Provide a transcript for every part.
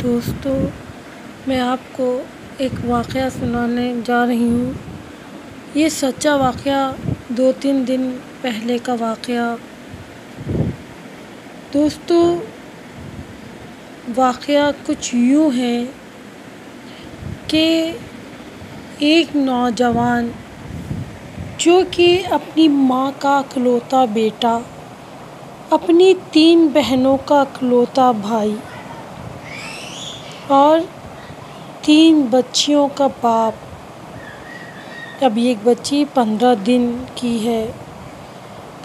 دوستو، میں آپ کو ایک واقعہ سنانے جا رہی ہوں۔ یہ سچا واقعہ 2-3 دن پہلے کا واقعہ۔ دوستو، واقعہ کچھ یوں ہے کہ ایک نوجوان جو کہ اپنی ماں کا اکلوتا بیٹا، اپنی 3 بہنوں کا اکلوتا بھائی اور 3 بچیوں کا باپ، ابھی ایک بچی 15 دن کی ہے،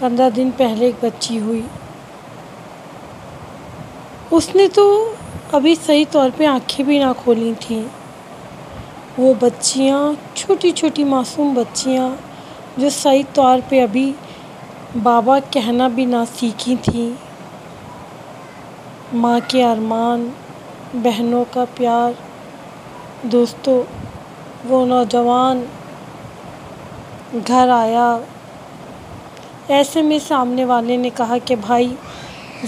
15 دن پہلے ایک بچی ہوئی۔ اس نے تو ابھی صحیح طور پہ آنکھیں بھی نہ کھولی تھیں۔ وہ بچیاں چھوٹی چھوٹی معصوم بچیاں جو صحیح طور پہ ابھی بابا کہنا بھی نہ سیکھی تھیں۔ ماں کے ارمان، بہنوں کا پیار۔ دوستو، وہ نوجوان گھر آیا، ایسے میں سامنے والے نے کہا کہ بھائی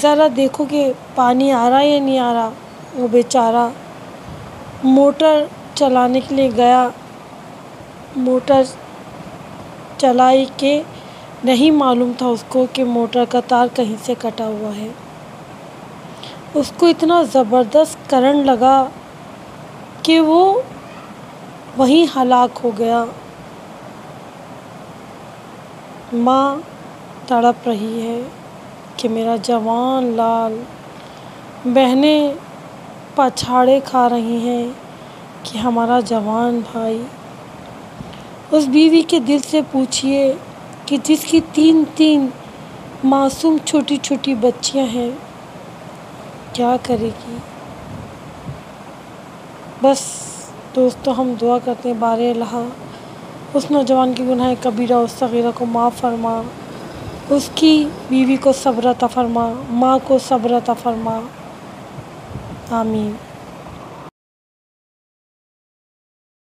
ذرا دیکھو کہ پانی آ رہا ہے یا نہیں آ رہا۔ وہ بیچارہ موٹر چلانے کے لیے گیا، موٹر چلائی کہ نہیں معلوم تھا اس کو کہ موٹر کا تار کہیں سے کٹا ہوا ہے۔ اس کو اتنا زبردست کرنٹ لگا کہ وہ وہیں ہلاک ہو گیا۔ ماں تڑپ رہی ہے کہ میرا جوان لال، بہنیں پچھاڑے کھا رہی ہیں کہ ہمارا جوان بھائی۔ اس بیوی کے دل سے پوچھئے کہ جس کی 3 معصوم چھوٹی چھوٹی بچیاں ہیں، کیا کرے گی؟ بس دوستو، ہم دعا کرتے ہیں بارے الہ اس نوجوان کی گناہ کبیرہ و صغیرہ کو معاف فرما، اس کی بیوی کو صبر عطا فرما، ماں کو صبر عطا فرما، آمین۔